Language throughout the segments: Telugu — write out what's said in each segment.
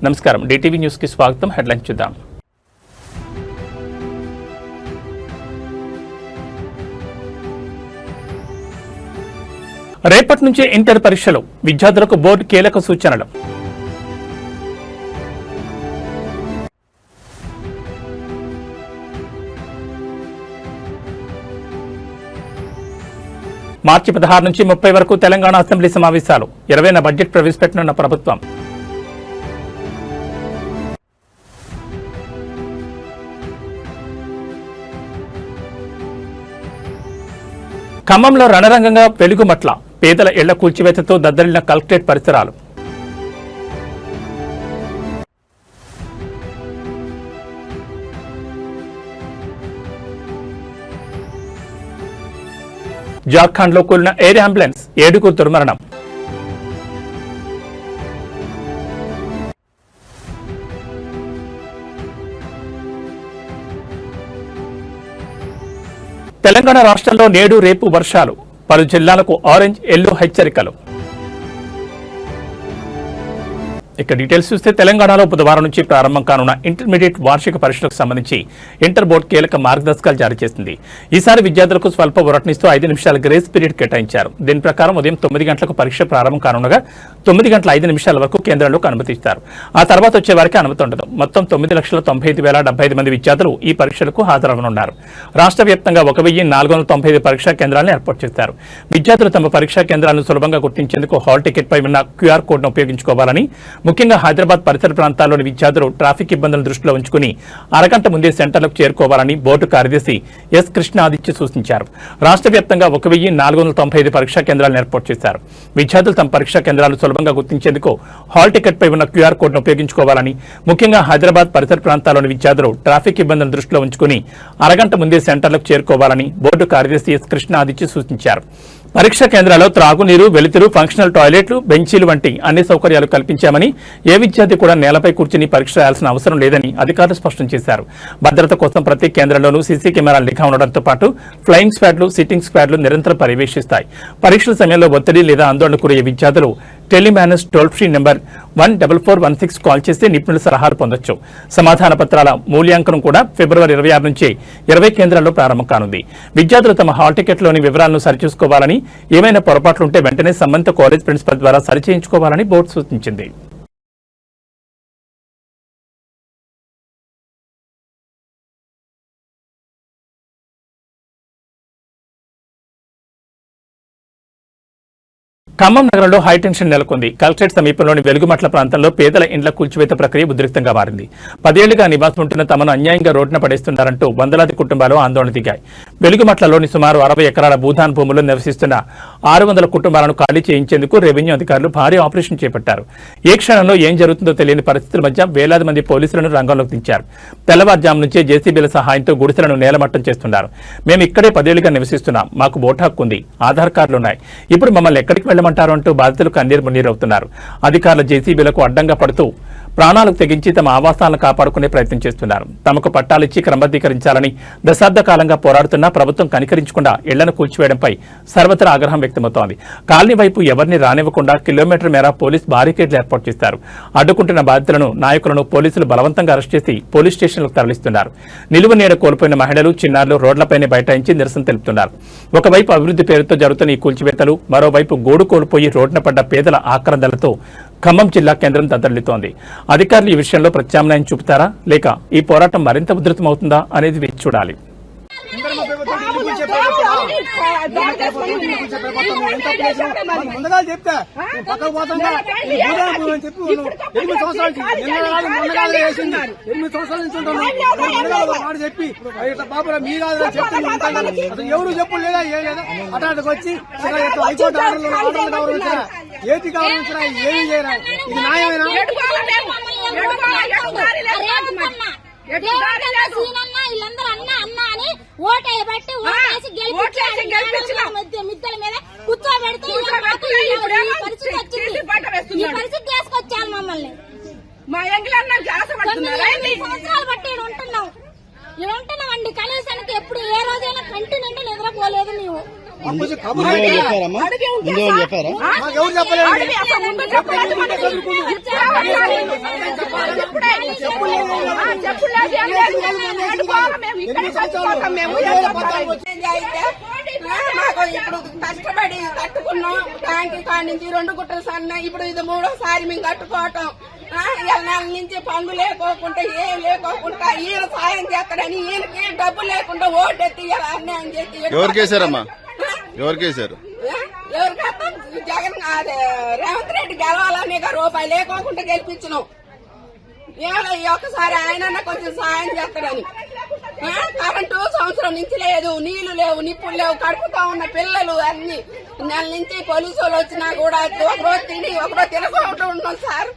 నమస్కారం, డిటివి న్యూస్ కి స్వాగతం. హెడ్లైన్స్ చూద్దాం. రేపటి నుంచి ఇంటర్ పరీక్షలు, విద్యార్థులకు బోర్డు కీలక సూచనలు. మార్చి 16 నుంచి 30 వరకు తెలంగాణ అసెంబ్లీ సమావేశాలు, 20న బడ్జెట్ ప్రవేశపెట్టనున్న ప్రభుత్వం. ఖమ్మంలో రణరంగంగా వెలుగుమట్ల, పేదల ఇళ్ల కూల్చివేతతో దద్దరిల్లిన కలెక్టరేట్ పరిసరాలు. జార్ఖండ్ లో కూలిన ఎయిర్ అంబులెన్స్, 7గురు దుర్మరణం. తెలంగాణ రాష్ట్రంలో నేడు రేపు వర్షాలు, పలు జిల్లాలకు ఆరెంజ్ ఎల్లో హెచ్చరికలు. ఇక డీటెయిల్స్ చూస్తే తెలంగాణలో బుధవారం నుంచి ప్రారంభం కానున్న ఇంటర్మీడియట్ వార్షిక పరీక్షలకు సంబంధించి ఇంటర్ బోర్డు కీలక మార్గదర్శకాలు జారీ చేసింది. ఈసారి విద్యార్థులకు స్వల్ప ఉరటనిస్తూ 5 నిమిషాల గ్రేస్ పీరియడ్ కేటాయించారు. దీని ప్రకారం ఉదయం 9 గంటలకు పరీక్ష ప్రారంభం కానుండగా 9:05 వరకు కేంద్రంలోకి అనుమతిస్తారు. ఆ తర్వాత వచ్చే వారికి అనుమతి ఉండదు. మొత్తం 9,95,075 మంది విద్యార్థులు ఈ పరీక్షలకు హాజరవనున్నారు. రాష్ట్ర వ్యాప్తంగా 1,495 పరీక్షా కేంద్రాలను ఏర్పాటు చేశారు. విద్యార్థులు తమ పరీక్షా కేంద్రాలను సులభంగా గుర్తించేందుకు హాల్ టికెట్ పై ఉన్న క్యూఆర్ కోడ్ను ఉపయోగించుకోవాలని, ముఖ్యంగా హైదరాబాద్ పరిసర ప్రాంతాల్లోని విద్యార్థులు ట్రాఫిక్ ఇబ్బందులను దృష్టిలో ఉంచుకుని అరగంట ముందే సెంటర్లకు చేరుకోవాలని బోర్డు కార్యదర్శి ఎస్ కృష్ణాదిత్య సూచించారు. రాష్ట్ర వ్యాప్తంగా 1,495 పరీక్షా కేంద్రాలను ఏర్పాటు చేశారు. విద్యార్థులు తమ పరీక్షా కేంద్రాలు సులభంగా గుర్తించేందుకు హాల్ టికెట్ పై ఉన్న క్యూఆర్ కోడ్ను ఉపయోగించుకోవాలని, ముఖ్యంగా హైదరాబాద్ పరిసర ప్రాంతాల్లోని విద్యార్థులు ట్రాఫిక్ ఇబ్బందులను దృష్టిలో ఉంచుకుని అరగంట ముందే సెంటర్లకు చేరుకోవాలని బోర్డు కార్యదర్శి ఎస్ కృష్ణాదిత్య సూచించారు. పరీక్షా కేంద్రాల్లో త్రాగునీరు, వెలుతురు, ఫంక్షనల్ టాయిలెట్లు, బెంచీలు వంటి అన్ని సౌకర్యాలు కల్పించామని, ఏ విద్యార్థి కూడా నేలపై కూర్చుని పరీక్ష రాయాల్సిన అవసరం లేదని అధికారులు స్పష్టం చేశారు. భద్రత కోసం ప్రతి కేంద్రంలోనూ సీసీ కెమెరాలు నిఘా ఉండడంతో పాటు ఫ్లయింగ్ స్క్వాడ్లు, సిట్టింగ్ స్క్వాడ్లు నిరంతరం పర్యవేక్షిస్తాయి. పరీక్షల సమయంలో ఒత్తిడి లేదా ఆందోళనకు గురయ్యే విద్యార్థులు Telemanas toll free number 14416 call చేసి నిపుణుల సలహాలు పొందొచ్చు. సమాధాన పత్రాల మూల్యాంకనం కూడా ఫిబ్రవరి 26 నుంచి 20 కేంద్రాల్లో ప్రారంభం కానుంది. విద్యార్థులు తమ హాల్ టికెట్లోని వివరాలను సరిచూసుకోవాలని, ఏమైనా పొరపాట్లుంటే వెంటనే సంబంధిత కాలేజ్ ప్రిన్సిపల్ ద్వారా సరిచేయించుకోవాలని బోర్డు సూచించింది. ఖమ్మం నగరంలో హైటెన్షన్ నెలకొంది. కలెక్టరేట్ సమీపంలోని వెలుగుమట్ల ప్రాంతంలో పేదల ఇండ్ల కూల్చివేత ప్రక్రియ ఉద్రిక్తంగా మారింది. 10 ఏళ్లుగా నివాసం ఉంటున్న తమను అన్యాయంగా రోడ్డున పడేస్తున్నారంటూ వందలాది కుటుంబాలు ఆందోళన దిగాయి. వెలుగుమట్లలోని సుమారు 60 ఎకరాల భూదాన్ భూముల్లో నివసిస్తున్న 600 కుటుంబాలను ఖాళీ చేయించేందుకు రెవెన్యూ అధికారులు భారీ ఆపరేషన్ చేపట్టారు. ఏ క్షణంలో ఏం జరుగుతుందో తెలియని పరిస్థితుల మధ్య వేలాది మంది పోలీసులను రంగంలోకి దించారు. తెల్లవారుజాము నుంచే జేసీబీల సహాయంతో గుడిసెలను నేలమట్టం చేస్తున్నారు. మేము ఇక్కడే 10 ఏళ్లుగా నివసిస్తున్నాం, మాకు ఓటు హక్కు ఉంది, ఆధార్ కార్డులున్నాయి, ఇప్పుడు మమ్మల్ని ఎక్కడికి వెళ్ళమంటారు అంటూ బాధితులు కన్నీరు మున్నీరవుతున్నారు. అధికారుల జేసీబీలకు అడ్డంగా పడుతూ ప్రాణాలకు తెగించి తమ ఆవాసాలను కాపాడుకునే ప్రయత్నం చేస్తున్నారు. తమకు పట్టాలిచ్చి క్రమబద్ధీకరించాలని దశాబ్ద కాలంగా పోరాడుతున్నా ప్రభుత్వం కనికరించకుండా ఇళ్లను కూల్చివేయడంపై సర్వత్రా ఆగ్రహం వ్యక్తమవుతోంది. కాలనీ వైపు ఎవరిని రానివ్వకుండా కిలోమీటర్ మేర పోలీస్ బారికేడ్లు ఏర్పాటు చేశారు. అడ్డుకుంటున్న బాధితులను, నాయకులను పోలీసులు బలవంతంగా అరెస్ట్ చేసి పోలీస్ స్టేషన్లకు తరలిస్తున్నారు. నిలువ నీడ కోల్పోయిన మహిళలు, చిన్నారులు రోడ్లపైనే బైఠాయించి నిరసన తెలుపుతున్నారు. ఒకవైపు అభివృద్ధి పేరుతో జరుగుతున్న ఈ కూల్చివేతలు, మరోవైపు గోడు కోల్పోయి రోడ్డున పడ్డ పేదల ఆక్రందనలతో ఖమ్మం జిల్లా కేంద్రం దద్దరిల్లుతోంది. అధికారులు ఈ విషయంలో ప్రత్యామ్నాయం చూపుతారా, లేక ఈ పోరాటం మరింత ఉధృతమవుతుందా అనేది వేచి చూడాలి. ముందుగా చెప్తే పక్కకు పోతుందా 8 సంవత్సరాల నుంచి ఉంటాను చెప్పి బాబు మీ కాదు చెప్తే ఎవరు చెప్పు లేదా ఏం లేదా అటాటికి వచ్చి హైకోర్టు ఆర్డర్లు గౌరవించారా, ఏది గౌరవించరా, ఏమి చేయరా, ఇది న్యాయమేనా? వీళ్ళందరూ అన్న అన్న అని ఓటేసి మిద్దల మీద కూర్చోబెడితే పరిస్థితి తీసుకొచ్చాను మమ్మల్ని. సంవత్సరాలు బట్టి ఉంటున్నాం ఉంటున్నామండి. కనీసానికి ఎప్పుడు ఏ రోజైనా కంటి నుండి నిద్రపోలేదు మేము. అప్పుడే చెప్పులు లేదు, ఏం లేదు. ఎడుకోవాలి మేము, ఇక్కడే చచ్చిపోతాం మేము. మాకు ఇప్పుడు కష్టపడి కట్టుకున్నాం బ్యాంకు కాడి నుంచి 2 గుట్టలు సన్న, ఇప్పుడు ఇది 3వ సారి మేము కట్టుకోవటం. నెల నుంచి పనులు లేకోకుండా ఏం లేకోకుండా ఈయన సాయం చేస్తాడని ఈయనకి డబ్బు లేకుండా ఓటెత్తి అన్యాయం చేసి ఎవరికేసారమ్మా? ఎవరికేసారు? ఎవరికైతే జగన్ అదే రేవంత్ రెడ్డి గెలవాలని రూపాయి లేకోకుండా గెలిపించినాం. ఒకసారి ఆయన కొంచెం సాయం చేస్తాడని. కరెంటు సంవత్సరం నుంచి లేదు, నీళ్లు లేవు, నిప్పులు లేవు, కడుపుతా ఉన్న పిల్లలు అన్ని. నెల నుంచి పోలీసు వాళ్ళు వచ్చినా కూడా ఒకరోజు తిని ఒకరోజు తినకుండా ఉన్నాం సార్.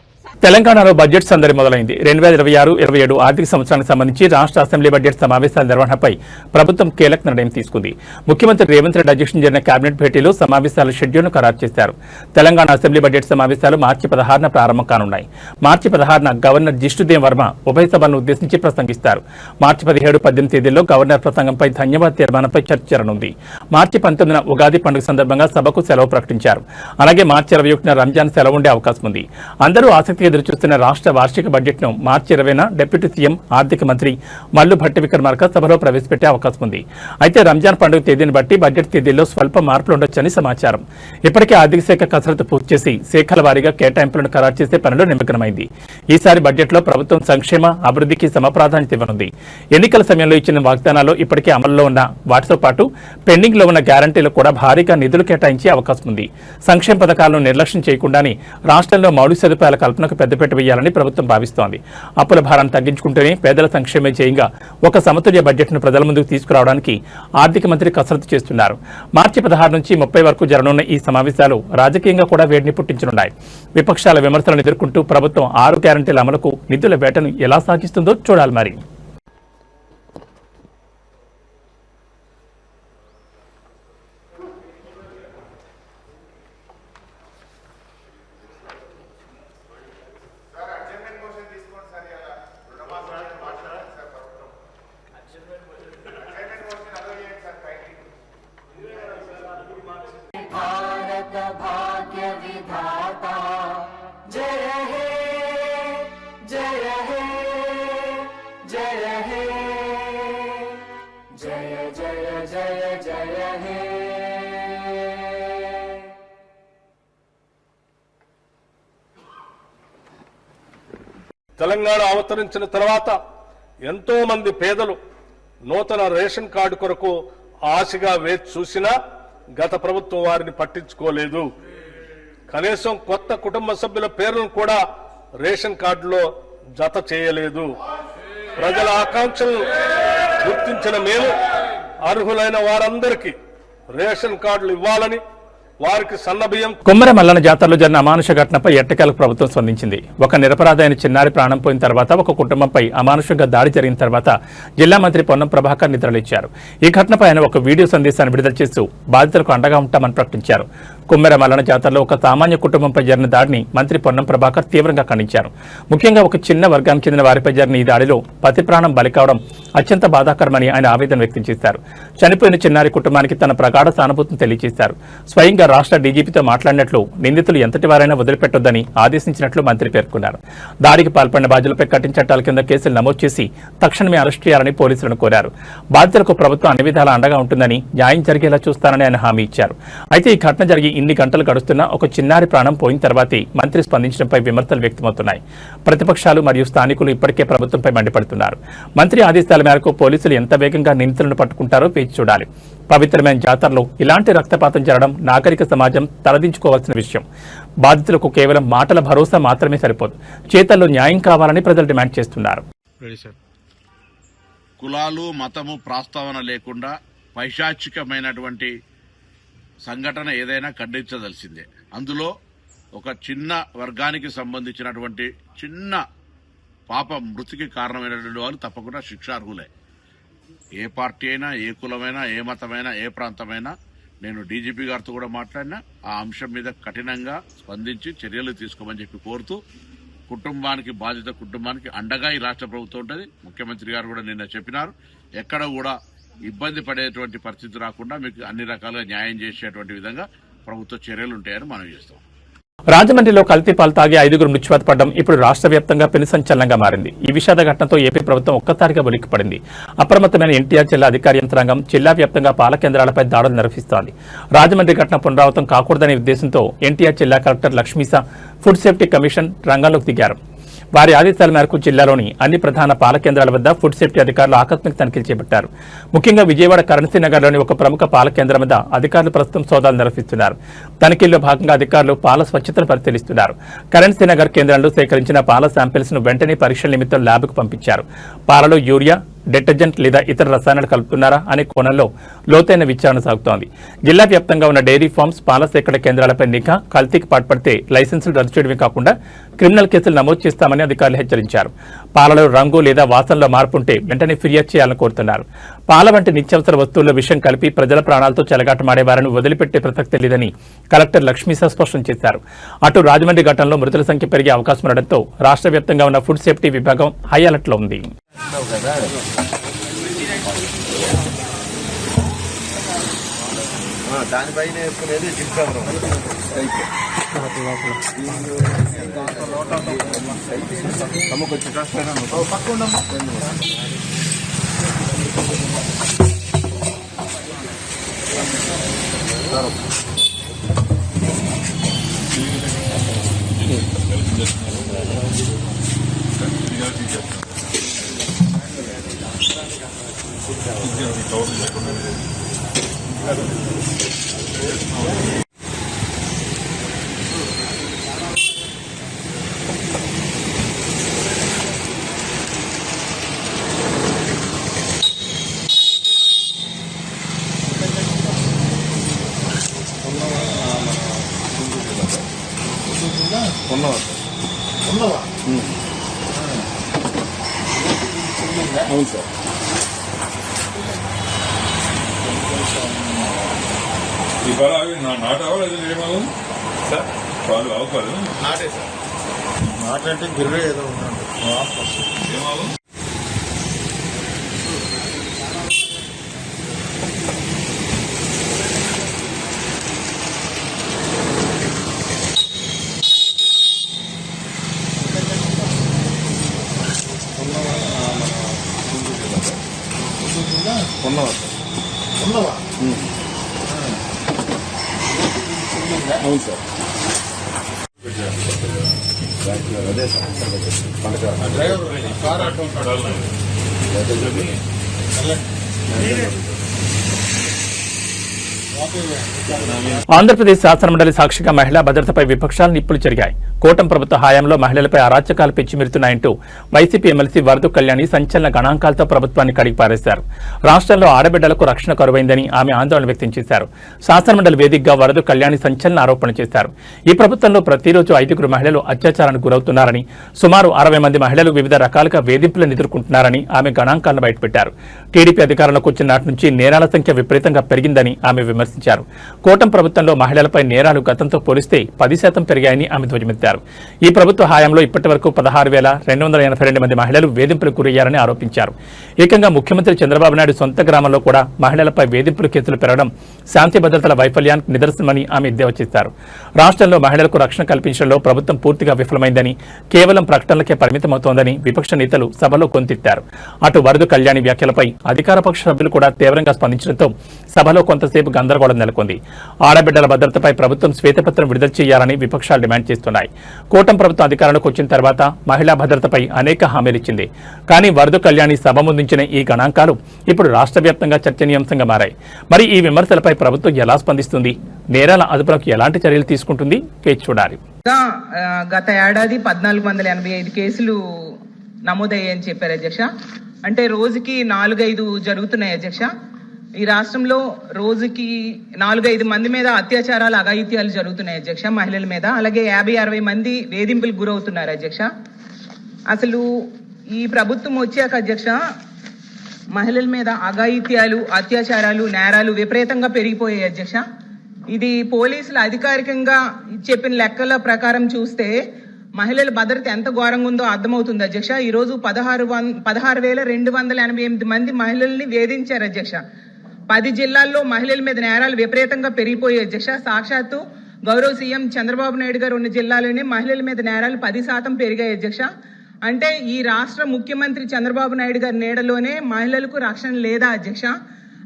తెలంగాణలో బడ్జెట్ సందడి మొదలైంది. 2026-27 ఆర్థిక సంవత్సరానికి సంబంధించి రాష్ట్ర అసెంబ్లీ బడ్జెట్ సమావేశాల నిర్వహణపై ప్రభుత్వం కీలక నిర్ణయం తీసుకుంది. ముఖ్యమంత్రి రేవంత్ రెడ్డి అధ్యక్షతన జరిగిన కేబినెట్ భేటీలో సమావేశాల షెడ్యూల్ను ఖరారు చేశారు. తెలంగాణ అసెంబ్లీ బడ్జెట్ సమావేశాలు మార్చి 16న ప్రారంభం కానున్నాయి. మార్చి 16న గవర్నర్ జిష్ణుదేవ్ వర్మ ఉభయ సభలను ఉద్దేశించి ప్రసంగిస్తారు. మార్చి 17, 18 తేదీల్లో గవర్నర్ ప్రసంగంపై ధన్యవాద తీర్మానంపై చర్చ జరగనుంది. మార్చి 19న ఉగాది పండుగ సందర్భంగా సభకు సెలవు ప్రకటించారు. అలాగే మార్చి 21న రంజాన్ సెలవు ఉండే అవకాశం ఉంది. అందరూ ఆసక్తిగా ఎదురుచూస్తున్న రాష్ట్ర వార్షిక బడ్జెట్ను మార్చి 20న డిప్యూటీ సీఎం ఆర్థిక మంత్రి మల్లు భట్టి విక్రమార్క సభలో ప్రవేశపెట్టే అవకాశం ఉంది. అయితే రంజాన్ పండుగ తేదీని బట్టి బడ్జెట్ తేదీల్లో స్వల్ప మార్పులు ఉండొచ్చని సమాచారం. ఇప్పటికే ఆర్థిక శాఖ కసరత్తు పూర్తి చేసి శాఖల వారీగా కేటాయింపులను ఖరారు చేసే పనిలో నిమగ్నమైంది. ఈసారి బడ్జెట్లో ప్రభుత్వం సంక్షేమ అభివృద్ధికి సమప్రాధాన్యత ఇవ్వనుంది. ఎన్నికల సమయంలో ఇచ్చిన వాగ్దానాల్లో ఇప్పటికే అమల్లో ఉన్న వాటితో పాటు పెండింగ్ లో ఉన్న గ్యారంటీలకు కూడా భారీగా నిధులు కేటాయించే అవకాశం ఉంది. సంక్షేమ పథకాలను నిర్లక్ష్యం చేయకుండానే రాష్ట్రంలో మౌలిక సదుపాయాల కల్పనకు పెద్దపీట వేయాలని ప్రభుత్వం భావిస్తోంది. అప్పుల భారాన్ని తగ్గించుకుంటేనే పేదల సంక్షేమే ధ్యేయంగా ఒక సమతుల్య బడ్జెట్ను ప్రజల ముందుకు తీసుకురావడానికి ఆర్థిక మంత్రి కసరత్తు చేస్తున్నారు. మార్చి 16 నుంచి 30 వరకు జరగనున్న ఈ సమావేశాలు రాజకీయంగా కూడా వేడిని పుట్టించనున్నాయి. విపక్షాల విమర్శలను ఎదుర్కొంటూ ప్రభుత్వం 6 గ్యారంటీల అమలుకు నిధుల వేటను ఎలా సాగిస్తుందో చూడాలి. మరి भारत भाग्य विधाता जय हे जय हे जय हे जय जय जय जय हे తెలంగాణ అవతరించిన తర్వాత ఎంతో మంది పేదలు నూతన రేషన్ కార్డు కొరకు ఆశగా వేచి చూసినా గత ప్రభుత్వం వారిని పట్టించుకోలేదు. కనీసం కొత్త కుటుంబ సభ్యుల పేర్లను కూడా రేషన్ కార్డులో జత చేయలేదు. ప్రజల ఆకాంక్షలు గుర్తించిన మేము అర్హులైన వారందరికీ రేషన్ కార్డులు ఇవ్వాలని వారికి సన్నబియ్యం. కుమ్మర మల్లన్న జాతరలో జరిగిన అమానుష ఘటనపై ఎట్టకేలకు ప్రభుత్వం స్పందించింది. ఒక నిరపరాధ అయిన చిన్నారి ప్రాణం పోయిన తర్వాత ఒక కుటుంబంపై అమానుషంగా దాడి జరిగిన తర్వాత జిల్లా మంత్రి పొన్నం ప్రభాకర్ నిద్రలేచారు. ఈ ఘటనపై ఆయన ఒక వీడియో సందేశాన్ని విడుదల చేస్తూ బాధితులకు అండగా ఉంటామని ప్రకటించారు. కుమ్మెర మల్లన్న జాతరలో ఒక సామాన్య కుటుంబంపై జరిగిన దాడిని మంత్రి పొన్నం ప్రభాకర్ తీవ్రంగా ఖండించారు. ముఖ్యంగా ఒక చిన్న వర్గానికి చెందిన వారిపై జరిగిన ఈ దాడిలో పతి ప్రాణం బలి కావడం అత్యంత బాధాకరమని ఆయన ఆవేదన వ్యక్తం చేశారు. చనిపోయిన చిన్నారి కుటుంబానికి తన ప్రగాఢ సానుభూతిని తెలియజేశారు. స్వయంగా రాష్ట్ర డీజీపీతో మాట్లాడినట్లు నిందితులు ఎంతటి వారైనా వదిలిపెట్టొద్దని ఆదేశించినట్లు మంత్రి పేర్కొన్నారు. దాడికి పాల్పడిన బాధ్యులపై కఠిన చట్టాల కింద కేసులు నమోదు చేసి తక్షణమే అరెస్ట్ చేయాలని పోలీసులను కోరారు. బాధితులకు ప్రభుత్వం అన్ని విధాలా అండగా ఉంటుందని, న్యాయం జరిగేలా చూస్తానని ఆయన హామీ ఇచ్చారు. అయితే ఈ ఘటన జరిగి ఇన్ని గంటలు గడుస్తున్నా ఒక చిన్నారి ప్రాణం పోయిన తర్వాతే మంత్రి స్పందించడంపై విమర్శలు వ్యక్తమవుతున్నాయి. ప్రతిపక్షాలు మరియు స్థానికులు ఇప్పటికే ప్రభుత్వంపై మండిపడుతున్నారు. మంత్రి ఆదేశాల మేరకు పోలీసులు ఎంత వేగంగా నిందితులను పట్టుకుంటారో వేచి చూడాలి. పవిత్రమైన జాతరలో ఇలాంటి రక్తపాతం జరగడం నాగరిక సమాజం తలదించుకోవాల్సిన విషయం. బాధితులకు కేవలం మాటల భరోసా మాత్రమే సరిపోదు, చేతల్లో న్యాయం కావాలని ప్రజలు డిమాండ్ చేస్తున్నారు. కులాలు మతము ప్రస్తావన లేకుండా పైశాచికమైనటువంటి సంఘటన ఏదైనా ఖండించదలసిందే. అందులో ఒక చిన్న వర్గానికి సంబంధించినటువంటి చిన్న పాప మృతికి కారణమైనటువంటి వాళ్ళు తప్పకుండా శిక్షార్హులే. ఏ పార్టీ అయినా, ఏ కులమైనా, ఏ మతమైనా, ఏ ప్రాంతమైనా నేను డీజీపీ గారితో కూడా మాట్లాడినా ఆ అంశం మీద కఠినంగా స్పందించి చర్యలు తీసుకోమని చెప్పి కోరుతూ, కుటుంబానికి బాధిత కుటుంబానికి అండగా ఈ రాష్ట్ర ప్రభుత్వం ఉంటుంది. ముఖ్యమంత్రి గారు కూడా నిన్న చెప్పినారు, ఎక్కడ కూడా ఇబ్బంది పడేటువంటి పరిస్థితి రాకుండా మీకు అన్ని రకాలుగా న్యాయం చేసేటువంటి విధంగా ప్రభుత్వ చర్యలు ఉంటాయని మనం చేస్తాం. రాజమండ్రిలో కల్తీ పాలు తాగి 5గురు మృత్యువాత పడడం ఇప్పుడు రాష్ట్ర వ్యాప్తంగా పెను సంచలనంగా మారింది. ఈ విషాద ఘటనతో ఏపీ ప్రభుత్వం ఒక్కసారిగా ఉలిక్కిపడింది. అప్రమత్తమైన ఎన్టీఆర్ జిల్లా అధికార యంత్రాంగం జిల్లా వ్యాప్తంగా పాల కేంద్రాలపై దాడులు నిర్వహిస్తోంది. రాజమండ్రి ఘటన పునరావృతం కాకూడదనే ఉద్దేశంతో ఎన్టీఆర్ జిల్లా collector Lakshmisha food safety commission రంగంలోకి దిగారు. వారి ఆదేశాల మేరకు జిల్లాలోని అన్ని ప్రధాన పాల కేంద్రాల వద్ద ఫుడ్ సేఫ్టీ అధికారులు ఆకస్మిక తనిఖీలు చేపట్టారు. ముఖ్యంగా విజయవాడ కరెన్సీ నగర్లోని ఒక ప్రముఖ పాల కేంద్రం వద్ద అధికారులు ప్రస్తుతం సోదాలు నిర్వహిస్తున్నారు. తనిఖీల్లో భాగంగా అధికారులు పాల స్వచ్ఛతను పరిశీలిస్తున్నారు. కరెన్సీ నగర్ కేంద్రంలో సేకరించిన పాల శాంపిల్స్ ను వెంటనే పరీక్షల నిమిత్తం ల్యాబ్కు పంపించారు. పాలలో యూరియా, డిటర్జెంట్ లేదా ఇతర రసాయనాలు కలుపుతున్నారా అనే కోణంలో లోతైన విచారణ సాగుతోంది. జిల్లా వ్యాప్తంగా ఉన్న డైరీ ఫార్మ్స్, పాల సేకరణ కేంద్రాలపై నిఘా, కల్తీకి పాల్పడితే లైసెన్సులు రద్దు చేయడమే కాకుండా క్రిమినల్ కేసులు నమోదు చేస్తామని అధికారులు హెచ్చరించారు. పాలలో రంగు లేదా వాసనలో మార్పు ఉంటే వెంటనే ఫిర్యాదు చేయాలని కోరుతున్నారు. పాల వంటి నిత్యావసర వస్తువుల్లో విషం కలిపి ప్రజల ప్రాణాలతో చెలగాటమాడేవారిని వదిలిపెట్టే ప్రసక్తి లేదని కలెక్టర్ లక్ష్మీసా స్పష్టం చేశారు. అటు రాజమండ్రి ఘటనలో మృతుల సంఖ్య పెరిగే అవకాశం ఉండడంతో రాష్ట్ర వ్యాప్తంగా ఉన్న ఫుడ్ సేఫ్టీ విభాగం హై అలర్ట్ లో ఉంది. దానిపైన వేసుకునేది అవును సార్. ఈ పాలు అవి నాటావా లేదా ఏమావు సార్? పాలు ఆవు పాలు నాటే సార్. నాటంటే గిర్రే ఏదో ఉన్నాడు ఏమావు. ఉన్నవా అవును సార్. అదే sir driver car auto Andhra Pradesh శాసనమండలి సాక్షిగా మహిళా భద్రతపై విపక్షాలు నిప్పులు చెరిగాయి. కూటమి ప్రభుత్వ హయాంలో మహిళలపై అరాచకాలు పెచ్చిమిరుతున్నాయంటూ వైసీపీ ఎమ్మెల్సీ వరదు కళ్యాణి సంచలన గణాంకాలతో ప్రభుత్వాన్ని కడిగిపారేశారు. రాష్ట్రంలో ఆడబిడ్డలకు రక్షణ కరువైందని ఆమె ఆందోళన వ్యక్తం చేశారు. శాసనమండలి వేదికగా వరదు కళ్యాణి సంచలన ఆరోపణలు చేశారు. ఈ ప్రభుత్వంలో ప్రతిరోజు 5గురు మహిళలు అత్యాచారానికి గురవుతున్నారని, సుమారు 60 మంది మహిళలు వివిధ రకాలుగా వేధింపులను ఎదుర్కొంటున్నారని ఆమె గణాంకాలను బయటపెట్టారు. టీడీపీ అధికారంలోకి వచ్చిన నాటి నుంచి నేరాల సంఖ్య విపరీతంగా పెరిగిందని ఆమె విమర్శించారు. కూటమి ప్రభుత్వంలో మహిళలపై నేరాలు గతంతో పోలిస్తే 10% పెరిగాయని ఆమె ధ్వజమెత్తారు. ఈ ప్రభుత్వ హయాంలో ఇప్పటి వరకు 16,282 మంది మహిళలు వేధింపులకు గురయ్యారని ఆరోపించారు. ఏకంగా ముఖ్యమంత్రి చంద్రబాబు నాయుడు సొంత గ్రామంలో కూడా మహిళలపై వేధింపుల కేసులు పెరగడం శాంతి భద్రతల వైఫల్యానికి నిదర్శనమని ఆమె ఎద్దేవా చేశారు. రాష్ట్రంలో మహిళలకు రక్షణ కల్పించడంలో ప్రభుత్వం పూర్తిగా విఫలమైందని, కేవలం ప్రకటనలకే పరిమితమవుతోందని విపక్ష నేతలు సభలో కొంతెత్తారు. అటు వరదు కళ్యాణి వ్యాఖ్యలపై అధికారపక్ష సభ్యులు కూడా తీవ్రంగా స్పందించడంతో సభలో కొంతసేపు గందరగోళం నెలకొంది. ఆడబిడ్డల భద్రతపై ప్రభుత్వం శ్వేతపత్రం విడుదల చేయాలని విపక్షాలు డిమాండ్ చేస్తున్నాయి. కూటమి ప్రభుత్వం అధికారంలోకి వచ్చిన తర్వాత మహిళా భద్రతపై అనేక హామీలిచ్చింది. కానీ వరదు కళ్యాణి సభ ముందుంచిన ఈ గణాంకాలు ఇప్పుడు రాష్ట్ర వ్యాప్తంగా చర్చనీయాంశంగా మారాయి. మరి ఈ విమర్శలపై ప్రభుత్వం ఎలా స్పందిస్తుంది? నేరాల అదుపులకు ఎలాంటి చర్యలు తీసుకుంటుంది? వేచి చూడాలి. గత ఏడాది 1485 కేసులు నమోదయ్యాయని చెప్పారు అధ్యక్ష. అంటే రోజుకి 4-5 జరుగుతున్నాయి అధ్యక్ష. ఈ రాష్ట్రంలో రోజుకి 4-5 మంది మీద అత్యాచారాలు, అఘాయిత్యాలు జరుగుతున్నాయి అధ్యక్ష, మహిళల మీద. అలాగే 50-60 మంది వేధింపులకు గురవుతున్నారు అధ్యక్ష. అసలు ఈ ప్రభుత్వం వచ్చాక అధ్యక్ష మహిళల మీద అఘాయిత్యాలు, అత్యాచారాలు, నేరాలు విపరీతంగా పెరిగిపోయాయి అధ్యక్ష. ఇది పోలీసులు అధికారికంగా చెప్పిన లెక్కల ప్రకారం చూస్తే మహిళల భద్రత ఎంత ఘోరంగా ఉందో అర్థమవుతుంది అధ్యక్ష. ఈ రోజు 16,288 మంది మహిళల్ని వేధించారు అధ్యక్ష. 10 జిల్లాల్లో మహిళల మీద నేరాలు విపరీతంగా పెరిగిపోయాయి అధ్యక్ష. సాక్షాత్తు గౌరవ సీఎం చంద్రబాబు నాయుడు గారు ఉన్న జిల్లాలోనే మహిళల మీద నేరాలు 10% పెరిగాయి అధ్యక్ష. అంటే ఈ రాష్ట్ర ముఖ్యమంత్రి చంద్రబాబు నాయుడు గారి నీడలోనే మహిళలకు రక్షణ లేదా అధ్యక్ష?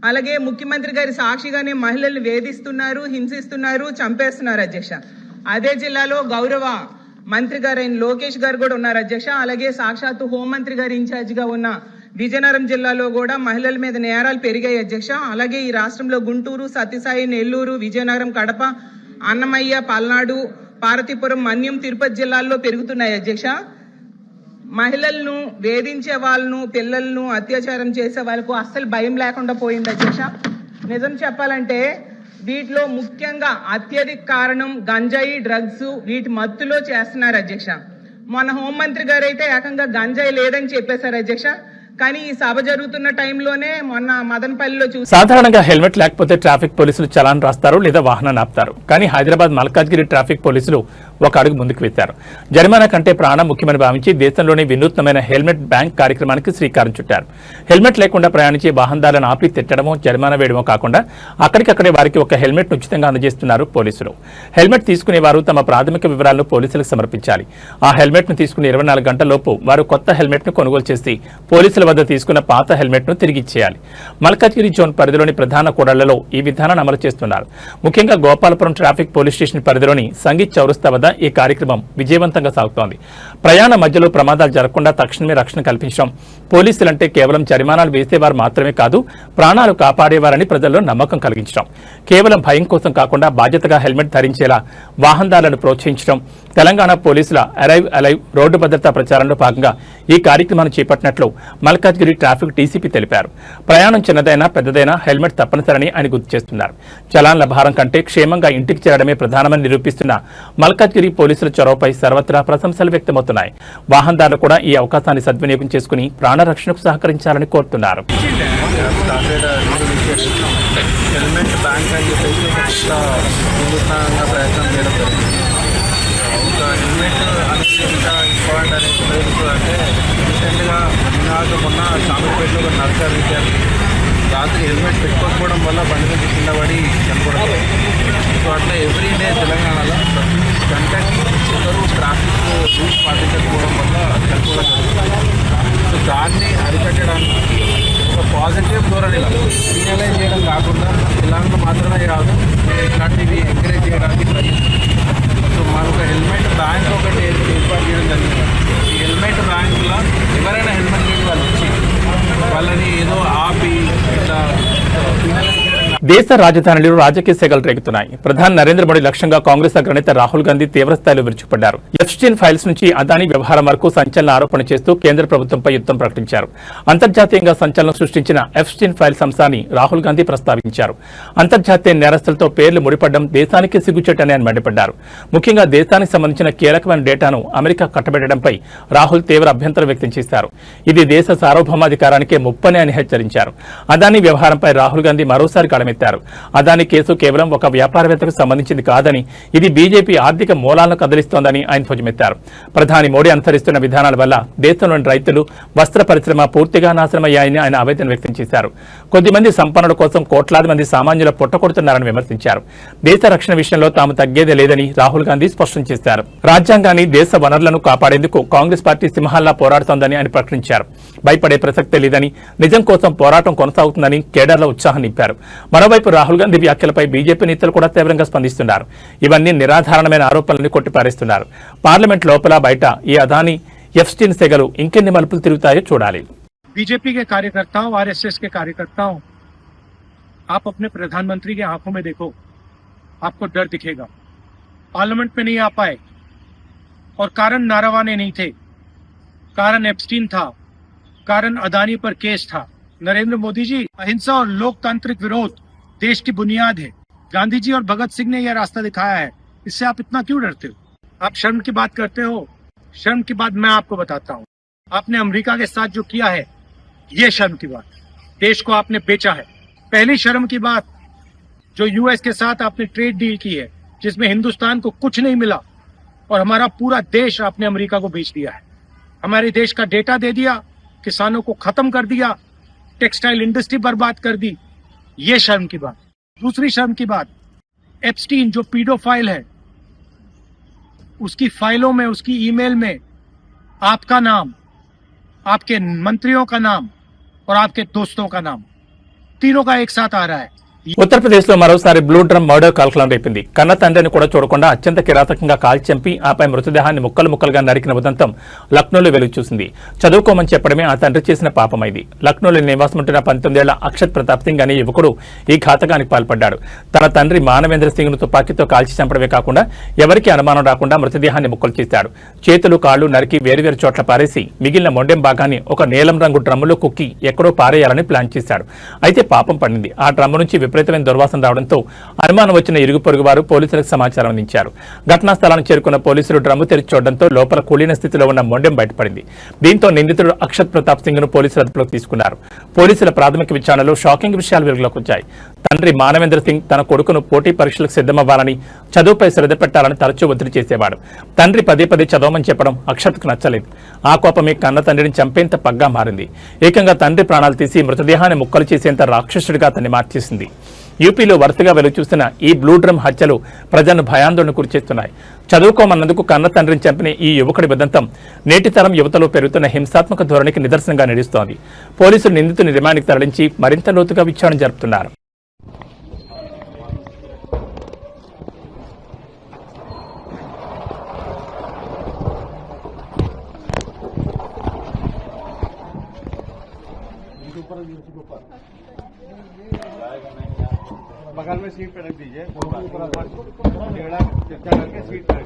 అలాగే ముఖ్యమంత్రి గారి సాక్షిగానే మహిళలు వేధిస్తున్నారు, హింసిస్తున్నారు, చంపేస్తున్నారు అధ్యక్ష. అదే జిల్లాలో గౌరవ మంత్రి గారైన లోకేష్ గారు కూడా ఉన్నారు అధ్యక్ష. అలాగే సాక్షాత్తు హోంమంత్రి గారి ఇన్ఛార్జిగా ఉన్న విజయనగరం జిల్లాలో కూడా మహిళల మీద నేరాలు పెరిగాయి అధ్యక్ష. అలాగే ఈ రాష్ట్రంలో గుంటూరు, సత్యసాయి, నెల్లూరు, విజయనగరం, కడప, అన్నమయ్య, పల్నాడు, పార్వతీపురం, మన్యం, తిరుపతి జిల్లాల్లో పెరుగుతున్నాయి అధ్యక్ష. మహిళలను వేధించే వాళ్ళను, పిల్లలను అత్యాచారం చేసే వాళ్ళకు అస్సలు భయం లేకుండా పోయింది అధ్యక్ష. నిజం చెప్పాలంటే వీటిలో ముఖ్యంగా అత్యధిక కారణం గంజాయి, డ్రగ్స్, వీటి మత్తులో చేస్తున్నారు అధ్యక్ష. మన హోంమంత్రి గారు అయితే ఏకంగా గంజాయి లేదని చెప్పేశారు అధ్యక్ష. కానీ ఈ సభ జరుగుతున్న టైంలోనే మొన్న మదనపల్లిలో సాధారణంగా హెల్మెట్ లేకపోతే ట్రాఫిక్ పోలీసులు చలాన్ రాస్తారు లేదా వాహనాన్ని ఆపుతారు. కానీ హైదరాబాద్ మల్కాజ్గిరి ట్రాఫిక్ పోలీసులు ఒక అడుగు ముందుకు వేశారు. జరిమానా కంటే ప్రాణం ముఖ్యమని భావించి దేశంలోని వినూత్నమైన హెల్మెట్ బ్యాంక్ కార్యక్రమానికి శ్రీకారం చుట్టారు. హెల్మెట్ లేకుండా ప్రయాణించే వాహనదారులను ఆపి తిట్టడమో, జరిమానా వేయడమో కాకుండా అక్కడికక్కడే వారికి ఒక హెల్మెట్ ఉచితంగా అందజేస్తున్నారు పోలీసులు. హెల్మెట్ తీసుకునే వారు తమ ప్రాథమిక వివరాలను పోలీసులకు సమర్పించాలి. ఆ హెల్మెట్ ను తీసుకుని 24 గంటలలోపు వారు కొత్త హెల్మెట్ ను కొనుగోలు చేసి పోలీసుల వద్ద తీసుకున్న పాత హెల్మెట్ ను తిరిగి ఇచ్చేయాలి. మల్కాజ్గిరి జోన్ పరిధిలోని ప్రధాన కూడళ్లలో ఈ విధానాన్ని అమలు చేస్తున్నారు. ముఖ్యంగా గోపాలపురం ట్రాఫిక్ పోలీస్ స్టేషన్ పరిధిలోని సంగీత్ చౌరస్తా వద్ద ఈ కార్యక్రమం విజయవంతంగా సాగుతోంది. ప్రయాణ మధ్యలో ప్రమాదాలు జరగకుండా తక్షణమే రక్షణ కల్పించడం, పోలీసులంటే కేవలం జరిమానాలు వేసేవారు మాత్రమే కాదు, ప్రాణాలు కాపాడేవారని ప్రజల్లో నమ్మకం కలిగించడం, కేవలం భయం కోసం కాకుండా బాధ్యతగా హెల్మెట్ ధరించేలా వాహనదారులను ప్రోత్సహించడం తెలంగాణ పోలీసుల అరైవ్ అలైవ్ రోడ్డు భద్రతా ప్రచారంలో భాగంగా ఈ కార్యక్రమాన్ని చేపట్టినట్లు మల్కాజ్గిరి ట్రాఫిక్ డీసీపీ తెలిపారు. ప్రయాణం చిన్నదైనా పెద్దదైనా హెల్మెట్ తప్పనిసరని ఆయన గుర్తు చేస్తున్నారు. చలాన్ల భారం కంటే క్షేమంగా ఇంటికి చేరడమే ప్రధానమని నిరూపిస్తున్న మల్కాజ్గిరి పోలీసుల చొరవపై సర్వత్రా ప్రశంసలు వ్యక్తమవుతున్నాయి. వాహనదారులు కూడా ఈ అవకాశాన్ని సద్వినియోగం చేసుకుని ప్రాణరక్షణకు సహకరించాలని కోరుతున్నారు. హెల్మెట్ బ్యాంక్ అని చెప్పేసి వినూత్నంగా ప్రయత్నం చేయడం జరిగింది. ఒక హెల్మెట్ అనేది ఎంత ఇంపార్టెంట్ అనేది తెలుసు అంటే రీసెంట్గా మొన్న చామరపేటలో ఒక నర్సరీ విద్యార్థి రాత్రి హెల్మెట్ పెట్టుకోకపోవడం వల్ల బండి మీద కింద పడి చనిపోవడం. సో అట్లా ఎవ్రీడే తెలంగాణలో ప్రతి గంటకి అందరూ ట్రాఫిక్ రూల్స్ పాటించకపోవడం వల్ల చనిపోవడం జరుగుతుంది. సో దాన్ని అరికట్టడానికి ఒక పాజిటివ్ ధోరణిలో రియలైజ్ చేయడం కాకుండా ఇలాంటి మాత్రమే కాదు, ఇట్లాంటివి ఎంకరేజ్ చేయడానికి ట్రై చేస్తాం. సో మనకు హెల్మెట్ బ్యాంక్ ఒకటి ఏర్పాటు చేయడం జరిగింది. ఈ హెల్మెట్ బ్యాంకులో ఎవరైనా హెల్మెట్ లేని వాళ్ళు వచ్చి వాళ్ళని ఏదో ఆపి ఇట్లా దేశ రాజధానిలో రాజకీయ సెగలు రేగుతున్నాయి. ప్రధాని నరేంద్ర మోడీ లక్ష్యంగా కాంగ్రెస్ అగ్రనేత రాహుల్ గాంధీ తీవ్రస్థాయిలో విరుచుకుపడ్డారు. ఎఫ్స్టీన్ ఫైల్స్ నుంచి అదానీ వ్యవహారం వరకు సంచలన ఆరోపణ చేస్తూ కేంద్ర ప్రభుత్వంపై యుద్ధం ప్రకటించారు. అంతర్జాతీయంగా సంచలనం సృష్టించిన ఎఫ్స్టీన్ ఫైల్స్ అంశాన్ని రాహుల్ గాంధీ ప్రస్తావించారు. అంతర్జాతీయ నేరస్తులతో పేర్లు ముడిపడడం దేశానికి సిగ్గుచేటని ఆయన మండిపడ్డారు. ముఖ్యంగా దేశానికి సంబంధించిన కీలకమైన డేటాను అమెరికా కట్టబెట్టడంపై రాహుల్ తీవ్ర అభ్యంతరం వ్యక్తం చేశారు. ఇది దేశ సార్వభౌమాధికారానికే ముప్పని అని హెచ్చరించారు. అదానీ వ్యవహారంపై రాహుల్ గాంధీ మరోసారి గళమెత్తారు. అదానీ కేసు కేవలం ఒక వ్యాపారవేత్తకు సంబంధించింది కాదని, ఇది బీజేపీ ఆర్థిక మూలాలను కదిలిస్తోందని ఆయన ధ్వజమెత్తారు. ప్రధాని మోడీ అనుసరిస్తున్న విధానాల వల్ల దేశంలోని రైతులు, వస్త్ర పరిశ్రమ పూర్తిగా నాశనమయ్యాయని ఆయన ఆవేదన వ్యక్తం చేశారు. కొద్దిమంది సంపన్నుల కోసం కోట్లాది మంది సామాన్యుల పుట్టకొడుతున్నారని విమర్శించారు. దేశ రక్షణ విషయంలో తాము తగ్గేదే లేదని రాహుల్ గాంధీ స్పష్టం చేశారు. రాజ్యాంగాన్ని, దేశ వనరులను కాపాడేందుకు కాంగ్రెస్ పార్టీ సింహాల్లా పోరాడుతోందని ఆయన ప్రకటించారు. భయపడే ప్రసక్తే లేదని, నిజం కోసం పోరాటం కొనసాగుతుందని కేడర్లో ఉత్సాహం నింపారు. మరోవైపు రాహుల్ గాంధీ వ్యాఖ్యలపై బీజేపీ నేతలు కూడా తీవ్రంగా స్పందిస్తున్నారు. ఇవన్నీ నిరాధారణమైన ఆరోపణలను కొట్టిపారేస్తున్నారు. పార్లమెంట్ లోపల బయట ఈ అదానీ ఎఫ్స్టీన్ సెగలు ఇంకెన్ని మలుపులు తిరుగుతాయో చూడాలి. बीजेपी के कार्यकर्ताओं, आरएसएस के कार्यकर्ताओं, आप अपने प्रधानमंत्री के आंखों में देखो, आपको डर दिखेगा. पार्लियामेंट में नहीं आ पाए और कारण नारावाने नहीं थे, कारण एप्स्टीन था, कारण अदानी पर केस था. नरेंद्र मोदी जी, अहिंसा और लोकतांत्रिक विरोध देश की बुनियाद है. गांधी जी और भगत सिंह ने यह रास्ता दिखाया है. इससे आप इतना क्यों डरते हो? आप शर्म की बात करते हो. शर्म की बात मैं आपको बताता हूँ. आपने अमेरिका के साथ जो किया है, ये शर्म की बात. देश को आपने बेचा है. पहली शर्म की बात, जो यूएस के साथ आपने ट्रेड डील की है, जिसमें हिंदुस्तान को कुछ नहीं मिला और हमारा पूरा देश आपने अमेरिका को बेच दिया है. हमारे देश का डेटा दे दिया, किसानों को खत्म कर दिया, टेक्सटाइल इंडस्ट्री बर्बाद कर दी. ये शर्म की बात. दूसरी शर्म की बात, एप्स्टीन जो पीडोफाइल है, उसकी फाइलों में, उसकी ईमेल में आपका नाम, आपके मंत्रियों का नाम और आपके दोस्तों का नाम, तीनों का एक साथ आ रहा है। ఉత్తరప్రదేశ్ లో మరోసారి బ్లూ డ్రమ్ మర్డర్ కలకలం రేపింది. కన్న తండ్రిని కూడా చూడకుండా అత్యంత కిరాతకంగా కాల్చి చంపి ఆపై మృతదేహాన్ని ముక్కలు ముక్కలుగా నరికిన ఉదంతం లక్నోలో వెలుగు చూసింది. చదువుకోమని చెప్పడమే ఆ తండ్రి చేసిన పాపమైంది. లక్నోలో నివాసం ఉంటున్న 19 ఏళ్ల అక్షత్ ప్రతాప్ సింగ్ అనే యువకుడు ఈ ఘాతకానికి పాల్పడ్డాడు. తన తండ్రి మానవేంద్ర సింగ్ ను తుపాకీతో కాల్చి చంపడమే కాకుండా ఎవరికీ అనుమానం రాకుండా మృతదేహాన్ని ముక్కలు చేశాడు. చేతులు కాళ్లు నరికి వేరువేరు చోట్ల పారేసి మిగిలిన మొండెం భాగాన్ని ఒక నీలం రంగు డ్రమ్ములో కుక్కి ఎక్కడో పారేయాలని ప్లాన్ చేశాడు. అయితే పాపం పండింది. ఆ డ్రమ్ము నుంచి విపరీతమైన దుర్వాసన రావడంతో అనుమానం వచ్చిన ఇరుగు పొరుగు వారు పోలీసులకు సమాచారం అందించారు. ఘటనా స్థలానికి చేరుకున్న పోలీసులు డ్రమ్ము తెరిచి చూడడంతో లోపల కూలిన స్థితిలో ఉన్న మొండెం బయటపడింది. దీంతో నిందితుడు అక్షత్ ప్రతాప్ సింగ్ ను పోలీసులు అదుపులోకి తీసుకున్నారు. పోలీసుల ప్రాథమిక విచారణలో షాకింగ్ విషయాలు వెలుగులోకి వచ్చాయి. తండ్రి మానవేంద్ర సింగ్ తన కొడుకును పోటీ పరీక్షలకు సిద్ధమవ్వాలని, చదువుపై శ్రద్ధ పెట్టాలని తరచూ ఒత్తిడి చేసేవాడు. తండ్రి పదే పదే చదవమని చెప్పడం అక్షత్కు నచ్చలేదు. ఆ కోపమే కన్న తండ్రిని చంపేంత పగ్గా మారింది. ఏకంగా తండ్రి ప్రాణాలు తీసి మృతదేహాన్ని ముక్కలు చేసేంత రాక్షసుడిగా అతన్ని మార్చేసింది. యూపీలో వరుసగా వెలుగు చూస్తున్న ఈ బ్లూ డ్రమ్ హత్యలు ప్రజలను భయాందోళన గురిచేస్తున్నాయి. చదువుకోమన్నందుకు కన్న తండ్రిని చంపిన ఈ యువకుడి ఉదంతం నేటి తరం యువతలో పెరుగుతున్న హింసాత్మక ధోరణికి నిదర్శనంగా నిలుస్తోంది. పోలీసులు నిందితుని రిమాండ్కి తరలించి మరింత లోతుగా విచారణ జరుపుతున్నారు. बगल में सीट पे रख दीजिए, सीट पे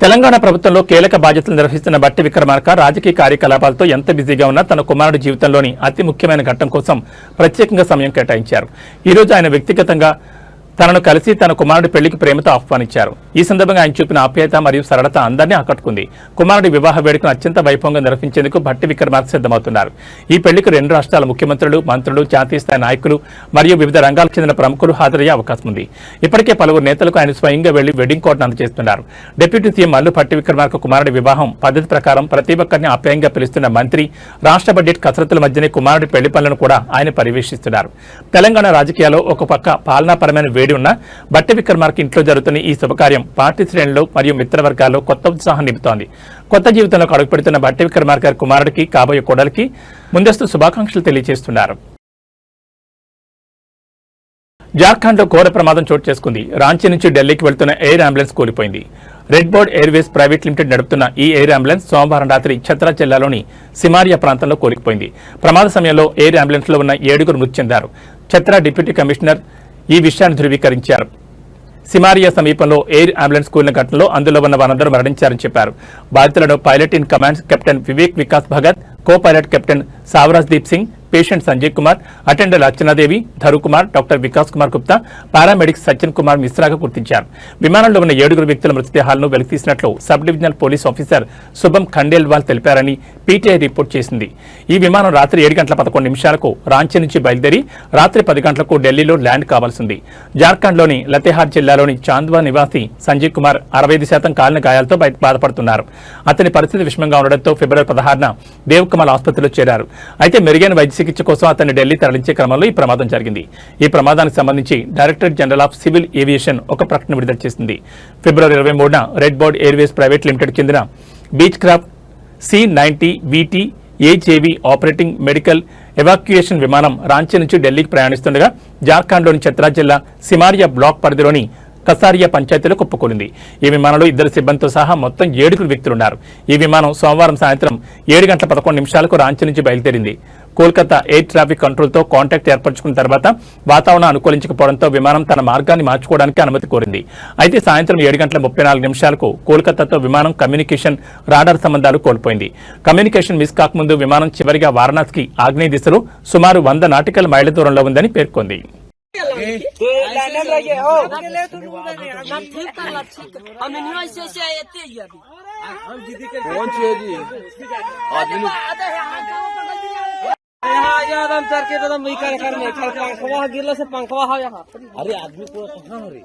తెలంగాణ ప్రభుత్వంలో కీలక బాధ్యతలు నిర్వహిస్తున్న బట్టి విక్రమార్క రాజకీయ కార్యకలాపాలతో ఎంత బిజీగా ఉన్నా తన కుమారుడి జీవితంలోని అతి ముఖ్యమైన ఘట్టం కోసం ప్రత్యేకంగా సమయం కేటాయించారు. ఈ రోజు ఆయన వ్యక్తిగతంగా తనను కలిసి తన కుమారుడి పెళ్లికి ప్రేమతో ఆహ్వానించారు. ఈ సందర్భంగా ఆయన చూపిన ఆప్యాయత మరియు సరళత అందరినీ ఆకట్టుకుంది. కుమారుడి వివాహ వేడుకను అత్యంత వైభవంగా నిర్వహించేందుకు భట్టి విక్రమార్క సిద్ధమవుతున్నారు. ఈ పెళ్లికి 2 రాష్ట్రాల ముఖ్యమంత్రులు, మంత్రులు, జాతీయ స్థాయి నాయకులు మరియు వివిధ రంగాలకు చెందిన ప్రముఖులు హాజరయ్యే అవకాశం ఉంది. ఇప్పటికే పలువురు నేతలకు ఆయన స్వయంగా వెళ్లి వెడ్డింగ్ కోడ్ను అందజేస్తున్నారు. డిప్యూటీ సీఎం మల్లు భట్టి విక్రమార్క కుమారుడి వివాహం పద్ధతి ప్రకారం ప్రతి ఒక్కరిని ఆప్యాయంగా పిలుస్తున్న మంత్రి, రాష్ట్ర బడ్జెట్ కసరత్తుల మధ్యనే కుమారుడి పెళ్లి పనులను కూడా ఆయన పర్యవేక్షిస్తున్నారు. తెలంగాణ రాజకీయాల్లో ఒక పక్క పాలనాపరమైన వేడి ఉన్న బట్టి విక్రమార్క ఇంట్లో జరుగుతున్న ఈ శుభకార్యం పార్టీ శ్రేణులు మరియు మిత్రవర్గాల్లో కొత్త ఉత్సాహం నింపుతోంది. కొత్త జీవితంలోకి అడుగుపెడుతున్న బట్టి విక్రమార్క కుమారుడికి, కాబోయే కోడలికి ముందస్తు శుభాకాంక్షలు తెలియజేస్తున్నారు. జార్ఖండ్ లో ఘోర ప్రమాదం చోటు చేసుకుంది. రాంచీ నుంచి ఢిల్లీకి వెళ్తున్న ఎయిర్ అంబులెన్స్ కూలిపోయింది. Red board Airways private limited నడుపుతున్న ఈ ఎయిర్ అంబులెన్స్ సోమవారం రాత్రి ఛత్రా జిల్లాలోని సిమారియా ప్రాంతంలో కూలిపోయింది. ప్రమాద సమయంలో ఎయిర్ అంబులెన్స్ లో ఉన్న 7 మృతి చెందారు. ఛత్రా డిప్యూటీ కమిషనర్ ఈ విషయాన్ని ధృవీకరించారు. సిమారియా సమీపంలో ఎయిర్ అంబులెన్స్ కూలిన ఘటనలో అందులో ఉన్న వారందరూ మరణించారని చెప్పారు. బాధితులను pilot in command captain Vivek Vikas Bhagat, co pilot captain Savraj Deep Singh, patient Sanjay Kumar, attender Archana Devi, Dharu Kumar, doctor Vikas Kumar Gupta, paramedics Sachin Kumar మిశ్రాగా గుర్తించారు. విమానంలో ఉన్న 7 వ్యక్తుల మృతదేహాలను వెలికితీసినట్లు sub divisional police officer Shubham Khandelwal తెలిపారని PTI report చేసింది. ఈ విమానం రాత్రి 7:11 రాంచీ నుంచి బయలుదేరి రాత్రి 10 ఢిల్లీలో ల్యాండ్ కావాల్సింది. జార్ఖండ్లోని లతేహార్ జిల్లాలోని చాంద్వా నివాసి సంజయ్ కుమార్ 65% కాలిన గాయాలతో బాధపడుతున్నారు. అతని పరిస్థితి విషమంగా ఉండడంతో ఫిబ్రవరి 16న దేవ్కమల్ ఆసుపత్రిలో చేరారు. అయితే మెరుగైన వైద్య చికిత్స కోసం అతన్ని ఢిల్లీ తరలించే క్రమంలో ఈ ప్రమాదం జరిగింది. ఈ ప్రమాదానికి సంబంధించి directorate general of civil aviation ఒక ప్రకటన విడుదల చేసింది. ఫిబ్రవరి 23న Redbird Airways private limited చెందిన Beechcraft C90 VT AJV operating medical evacuation విమానం రాంచీ నుంచి ఢిల్లీకి ప్రయాణిస్తుండగా జార్ఖండ్లోని ఛత్రా జిల్లా సిమారియా బ్లాక్ పరిధిలోని కసారియా పంచాయతీలో కుప్పకూలింది. ఈ విమానంలో 2 సిబ్బందితో సహా మొత్తం 7 వ్యక్తులున్నారు. ఈ విమానం సోమవారం సాయంత్రం 7:11 రాంచీ నుంచి బయలుదేరింది. కోల్కతా ఎయిర్ ట్రాఫిక్ కంట్రోల్తో కాంటాక్ట్ ఏర్పరచుకున్న తర్వాత వాతావరణం అనుకూలించకపోవడంతో విమానం తన మార్గాన్ని మార్చుకోవడానికి అనుమతి కోరింది. అయితే సాయంత్రం 7:34 కోల్కతాతో విమానం కమ్యూనికేషన్, రాడార్ సంబంధాలు కోల్పోయింది. కమ్యూనికేషన్ మిస్ కాకముందు విమానం చివరిగా వారణాసికి ఆగ్నేయ దిశలో సుమారు 100 నాటికల్ మైళ్ల దూరంలో ఉందని పేర్కొంది. यहाँ यादम सर के एकदम वही कार्यक्रम में पंखवा गिरला से पंखवा हो यहाँ अरे आदमी को कहाँ हो रही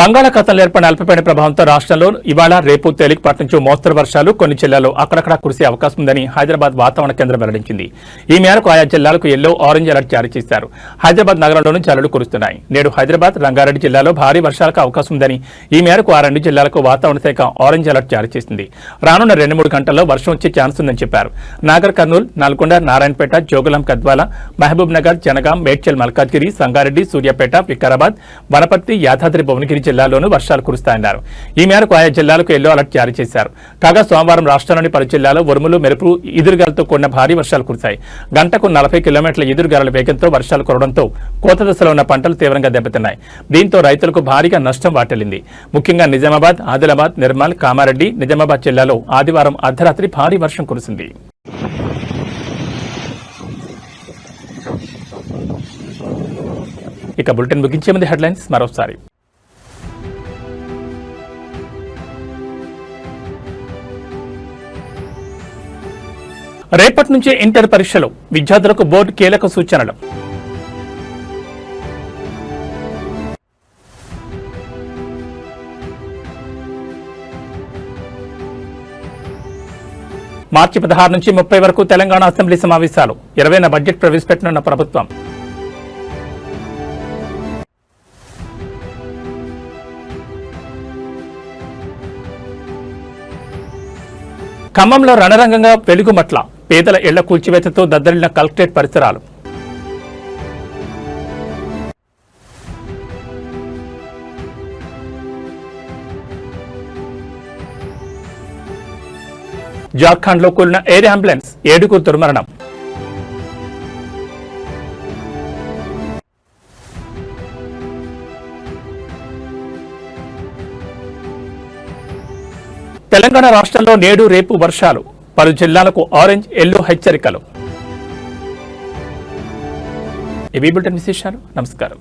బంగాళాఖాతంలో ఏర్పడిన అల్పపీడన ప్రభావంతో రాష్ట్రంలో ఇవాళ రేపు తేలికపాటి నుంచి మోస్తరు వర్షాలు కొన్ని జిల్లాల్లో అక్కడక్కడా కురిసే అవకాశం ఉందని హైదరాబాద్ వాతావరణ కేంద్రం వెల్లడించింది. ఈ మేరకు ఆయా జిల్లాలకు ఎల్లో ఆరెంజ్ అలర్ట్ జారీ చేశారు. హైదరాబాద్ నగరంలోనూ జల్లులు కురుస్తున్నాయి. నేడు హైదరాబాద్, రంగారెడ్డి జిల్లాలో భారీ వర్షాలకు అవకాశం ఉందని ఈ మేరకు ఆ రెండు జిల్లాలకు వాతావరణ శాఖ ఆరెంజ్ అలర్ట్ జారీ చేసింది. రానున్న 2-3 గంటల్లో వర్షం వచ్చే ఛాన్స్ ఉందని చెప్పారు. నాగర్ కర్నూలు, నల్గొండ, నారాయణపేట, జోగులాం గద్వాల, మహబూబ్ నగర్, జనగాం, మేడ్చల్, మల్కాజ్గిరి, సంగారెడ్డి, సూర్యాపేట, వికారాబాద్, వనపర్తి, యాదాద్రి భువనగిరి జిల్లాల్లోనూ వర్షాలు కురుస్తాయన్నారు. ఈ మేరకు ఆయా జిల్లాలకు ఎల్లో అలర్ట్ జారీ చేశారు. కాగా సోమవారం రాష్ట్రంలోని పలు జిల్లాలో ఉరుములు, మెరుపులు, ఈదురుగాలతో కూడిన భారీ వర్షాలు కురిశాయి. గంటకు 40 కిలోమీటర్ల ఈదురుగాలుల వేగంతో వర్షాలు కురవడంతో కోత దశలో ఉన్న పంటలు తీవ్రంగా దెబ్బతిన్నాయి. దీంతో రైతులకు భారీగా నష్టం వాటిల్లింది. ముఖ్యంగా నిజామాబాద్, ఆదిలాబాద్, నిర్మల్, కామారెడ్డి, నిజామాబాద్ జిల్లాలో ఆదివారం అర్ధరాత్రి భారీ వర్షం కురిసింది. ఇక బులెటిన్ ముగించే ముందు హెడ్లైన్స్ మరోసారి. రేపటి నుంచే ఇంటర్ పరీక్షలు, విద్యార్థులకు బోర్డు కీలక సూచనలు. మార్చి 16 నుంచి 30 వరకు తెలంగాణ అసెంబ్లీ సమావేశాలు, 20న బడ్జెట్ ప్రవేశపెట్టనున్న ప్రభుత్వం. ఖమ్మంలో రణరంగంగా వెలుగుమట్ల, పేదల ఇళ్ల కూల్చివేతతో దద్దరిల్లిన కలెక్టరేట్ పరిసరాలు. జార్ఖండ్లో కూలిన ఎయిర్ అంబులెన్స్, 7గురు దుర్మరణం. తెలంగాణ రాష్ట్రంలో నేడు రేపు వర్షాలు, పలు జిల్లాలకు ఆరెంజ్, ఎల్లో హెచ్చరికలు. ఇవి బులెటిన్ విశేషాలు. నమస్కారం.